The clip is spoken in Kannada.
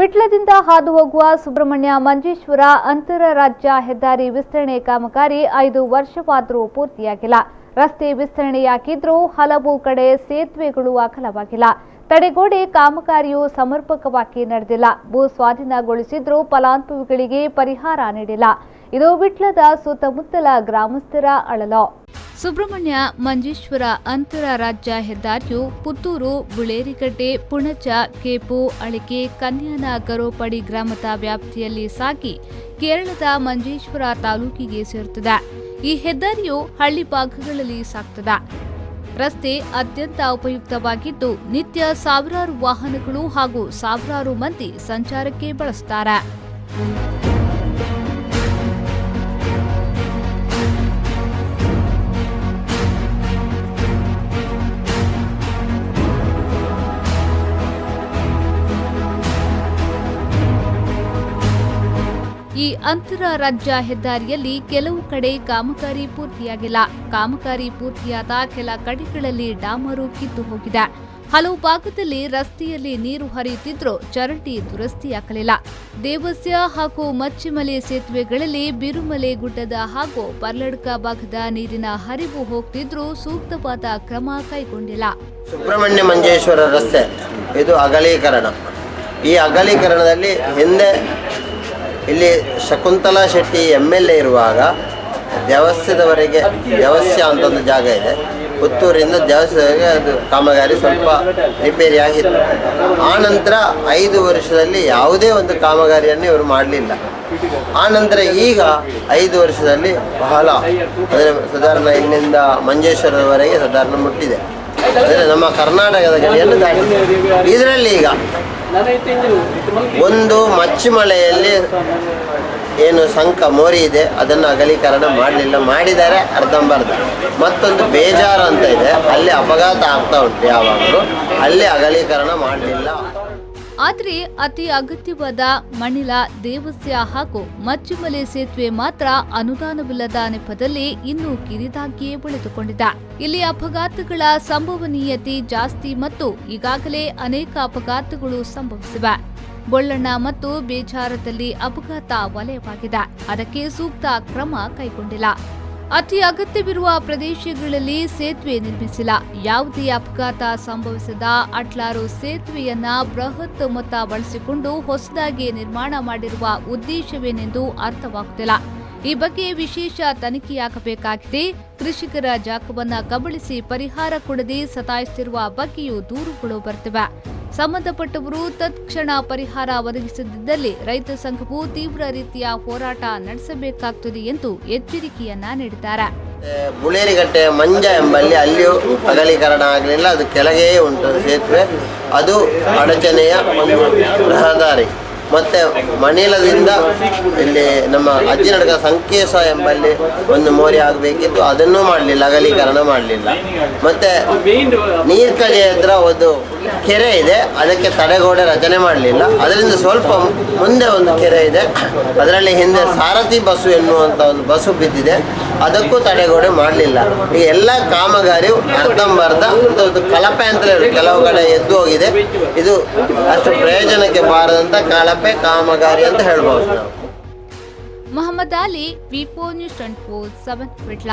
ವಿಟ್ಲದಿಂದ ಹಾದು ಹೋಗುವ ಸುಬ್ರಹ್ಮಣ್ಯ ಮಂಜೇಶ್ವರ ಅಂತರ ರಾಜ್ಯ ಹೆದ್ದಾರಿ ವಿಸ್ತರಣೆ ಕಾಮಗಾರಿ 5 ವರ್ಷವಾದರೂ ಪೂರ್ತಿಯಾಗಿಲ್ಲ. ರಸ್ತೆ ವಿಸ್ತರಣೆಯಾಗಿದ್ರೂ ಹಲವು ಕಡೆ ಸೇತುವೆಗಳು ಅಗಲವಾಗಿಲ್ಲ. ತಡೆಗೋಡೆ ಕಾಮಗಾರಿಯು ಸಮರ್ಪಕವಾಗಿ ನಡೆದಿಲ್ಲ. ಭೂ ಸ್ವಾಧೀನಗೊಳಿಸಿದ್ರೂ ಫಲಾನುಭವಿಗಳಿಗೆ ಪರಿಹಾರ ನೀಡಿಲ್ಲ. ಇದು ವಿಟ್ಲದ ಸುತ್ತಮುತ್ತಲ ಗ್ರಾಮಸ್ಥರ ಅಳಲು. ಸುಬ್ರಹ್ಮಣ್ಯ ಮಂಜೇಶ್ವರ ಅಂತರ ರಾಜ್ಯ ಹೆದ್ದಾರಿಯು ಪುತ್ತೂರು, ಬುಳೇರಿಗಡ್ಡೆ, ಪುಣಚ, ಕೇಪು, ಅಳಿಕೆ, ಕನ್ಯಾನ ಗರೋಪಡಿ ಗ್ರಾಮದ ವ್ಯಾಪ್ತಿಯಲ್ಲಿ ಸಾಗಿ ಕೇರಳದ ಮಂಜೇಶ್ವರ ತಾಲೂಕಿಗೆ ಸೇರುತ್ತದೆ. ಈ ಹೆದ್ದಾರಿಯು ಹಳ್ಳಿ ಭಾಗಗಳಲ್ಲಿ ಸಾಗುತ್ತದೆ. ರಸ್ತೆ ಅತ್ಯಂತ ಉಪಯುಕ್ತವಾಗಿದ್ದು ನಿತ್ಯ ಸಾವಿರಾರು ವಾಹನಗಳು ಹಾಗೂ ಸಾವಿರಾರು ಮಂದಿ ಸಂಚಾರಕ್ಕೆ ಬಳಸುತ್ತಾರೆ. ಈ ಅಂತರ ರಾಜ್ಯ ಹೆದ್ದಾರಿಯಲ್ಲಿ ಕೆಲವು ಕಡೆ ಕಾಮಗಾರಿ ಪೂರ್ತಿಯಾಗಿಲ್ಲ. ಕಾಮಗಾರಿ ಪೂರ್ತಿಯಾದ ಕೆಲ ಕಡೆಗಳಲ್ಲಿ ಡಾಮರು ಕಿತ್ತು ಹೋಗಿದೆ. ಹಲವು ಭಾಗದಲ್ಲಿ ರಸ್ತೆಯಲ್ಲಿ ನೀರು ಹರಿಯುತ್ತಿದ್ದರೂ ಚರಂಡಿ ದುರಸ್ತಿಯಾಗಲಿಲ್ಲ. ದೇವಸ್ಯ ಹಾಗೂ ಮಚ್ಚಿಮಲೆ ಸೇತುವೆಗಳಲ್ಲಿ ಬಿರುಮಲೆ ಗುಡ್ಡದ ಹಾಗೂ ಪರ್ಲಡ್ಕ ಭಾಗದ ನೀರಿನ ಹರಿವು ಹೋಗ್ತಿದ್ರೂ ಸೂಕ್ತವಾದ ಕ್ರಮ ಕೈಗೊಂಡಿಲ್ಲ. ಸುಬ್ರಹ್ಮಣ್ಯ ಮಂಜೇಶ್ವರ ರಸ್ತೆ ಇದು ಅಗಲೀಕರಣ. ಈ ಅಗಲೀಕರಣದಲ್ಲಿ ಹಿಂದೆ ಇಲ್ಲಿ ಶಕುಂತಲಾ ಶೆಟ್ಟಿ MLA ಇರುವಾಗ ದೇವಸ್ಥದವರೆಗೆ ದೇವಸ್ಯ ಅಂತ ಒಂದು ಜಾಗ ಇದೆ. ಪುತ್ತೂರಿಂದ ದೇವಸ್ಥದವರೆಗೆ ಅದು ಕಾಮಗಾರಿ ಸ್ವಲ್ಪ ರಿಪೇರಿ ಆಗಿತ್ತು. ಆ ನಂತರ 5 ವರ್ಷದಲ್ಲಿ ಯಾವುದೇ ಒಂದು ಕಾಮಗಾರಿಯನ್ನು ಇವರು ಮಾಡಲಿಲ್ಲ. ಆ ನಂತರ ಈಗ 5 ವರ್ಷದಲ್ಲಿ ಬಹಳ ಅಂದರೆ ಸಾಧಾರಣ ಇಲ್ಲಿಂದ ಮಂಜೇಶ್ವರದವರೆಗೆ ಸಾಧಾರಣ ಮುಟ್ಟಿದೆ. ಅಂದರೆ ನಮ್ಮ ಕರ್ನಾಟಕದ ಗಡಿಯನ್ನು ದಾಟಿದೆ. ಇದರಲ್ಲಿ ಈಗ ಒಂದು ಮಚ್ಚಿಮಳೆಯಲ್ಲಿ ಏನು ಸಂಕ ಮೋರಿ ಇದೆ ಅದನ್ನು ಅಗಲೀಕರಣ ಮಾಡಲಿಲ್ಲ. ಮಾಡಿದ್ದಾರೆ ಅರ್ಧಂಬರ್ಧ. ಮತ್ತೊಂದು ಬೇಜಾರು ಅಂತ ಇದೆ, ಅಲ್ಲಿ ಅಪಘಾತ ಆಗ್ತಾ ಉಂಟು ಯಾವಾಗಲೂ, ಅಲ್ಲಿ ಅಗಲೀಕರಣ ಮಾಡಲಿಲ್ಲ. ಆದರೆ ಅತಿ ಅಗತ್ಯವಾದ ಮಣಿಲ, ದೇವಸ್ಯ ಹಾಗೂ ಮಚ್ಚಿಮಲೆ ಸೇತುವೆ ಮಾತ್ರ ಅನುದಾನವಿಲ್ಲದ ನೆಪದಲ್ಲಿ ಇನ್ನೂ ಕಿರಿದಾಗಿಯೇ ಉಳಿದುಕೊಂಡಿದೆ. ಇಲ್ಲಿ ಅಪಘಾತಗಳ ಸಂಭವನೀಯತೆ ಜಾಸ್ತಿ ಮತ್ತು ಈಗಾಗಲೇ ಅನೇಕ ಅಪಘಾತಗಳು ಸಂಭವಿಸಿವೆ. ಬೊಳ್ಳಣ್ಣ ಮತ್ತು ಬೇಜಾರದಲ್ಲಿ ಅಪಘಾತ ವಲಯವಾಗಿದೆ. ಅದಕ್ಕೆ ಸೂಕ್ತ ಕ್ರಮ ಕೈಗೊಂಡಿಲ್ಲ. ಅತಿ ಅಗತ್ಯವಿರುವ ಪ್ರದೇಶಗಳಲ್ಲಿ ಸೇತುವೆ ನಿರ್ಮಿಸಿಲ್ಲ. ಯಾವುದೇ ಅಪಘಾತ ಸಂಭವಿಸದ ಅಟ್ಲಾರು ಸೇತುವೆಯನ್ನ ಬೃಹತ್ ಮೊತ್ತ ಬಳಸಿಕೊಂಡು ಹೊಸದಾಗಿ ನಿರ್ಮಾಣ ಮಾಡಿರುವ ಉದ್ದೇಶವೇನೆಂದು ಅರ್ಥವಾಗುತ್ತಿಲ್ಲ. ಈ ಬಗ್ಗೆ ವಿಶೇಷ ತನಿಖೆಯಾಗಬೇಕಾಗಿದೆ. ಕೃಷಿಕರ ಜಾಗವನ್ನ ಕಬಳಿಸಿ ಪರಿಹಾರ ಕೊಡದೆ ಸತಾಯಿಸುತ್ತಿರುವ ಬಗ್ಗೆಯೂ ದೂರುಗಳು ಬರುತ್ತಿವೆ. ಸಂಬಂಧಪಟ್ಟವರು ತತ್ಕ್ಷಣ ಪರಿಹಾರ ಒದಗಿಸದಿದ್ದಲ್ಲಿ ರೈತ ಸಂಘವು ತೀವ್ರ ರೀತಿಯ ಹೋರಾಟ ನಡೆಸಬೇಕಾಗುತ್ತದೆ ಎಂದು ಎಚ್ಚರಿಕೆಯನ್ನ ನೀಡಿದ್ದಾರೆ. ಬುಳೇರಿಗಟ್ಟೆ ಮಂಜ ಎಂಬಲ್ಲಿ ಅಲ್ಲಿಯೂ ಅಗಲೀಕರಣ ಆಗಲಿಲ್ಲ. ಅದು ಕೆಳಗೆ ಉಂಟು ಸೇತುವೆ. ಅದು ಅಡಚಣೆಯ ಒಂದು ರಹದಾರಿ. ಮತ್ತು ಮಣಿಲದಿಂದ ಇಲ್ಲಿ ನಮ್ಮ ಅಜ್ಜಿನಡ್ಕ ಸಂಕೇಶ ಎಂಬಲ್ಲಿ ಒಂದು ಮೋರಿ ಆಗಬೇಕಿತ್ತು, ಅದನ್ನೂ ಮಾಡಲಿಲ್ಲ, ಅಗಲೀಕರಣ ಮಾಡಲಿಲ್ಲ. ಮತ್ತು ನೀರ್ಕಳಿ ಹತ್ರ ಒಂದು ಕೆರೆ ಇದೆ, ಅದಕ್ಕೆ ತಡೆಗೋಡೆ ರಚನೆ ಮಾಡಲಿಲ್ಲ. ಅದರಿಂದ ಸ್ವಲ್ಪ ಮುಂದೆ ಒಂದು ಕೆರೆ ಇದೆ, ಅದರಲ್ಲಿ ಹಿಂದೆ ಸಾರಥಿ ಬಸ್ಸು ಎನ್ನುವಂಥ ಒಂದು ಬಸ್ಸು ಬಿದ್ದಿದೆ, ಅದಕ್ಕೂ ತಡೆಗೋಡೆ ಮಾಡಲಿಲ್ಲ. ಈ ಎಲ್ಲ ಕಾಮಗಾರಿಯು ಅರ್ಧಂಬರ್ಧ ಒಂದು ಕಳಪೆ ಅಂತಲೇ ಕೆಲವು ಕಡೆ ಎದ್ದು ಹೋಗಿದೆ. ಇದು ಅಷ್ಟು ಪ್ರಯೋಜನಕ್ಕೆ ಬಾರದಂಥ ಕಳಪೆ ಕಾಮಗಾರಿ ಅಂತ ಹೇಳ್ಬೋದು ನಾವು. Mohammed Ali, V4 News 24/7 Vitla.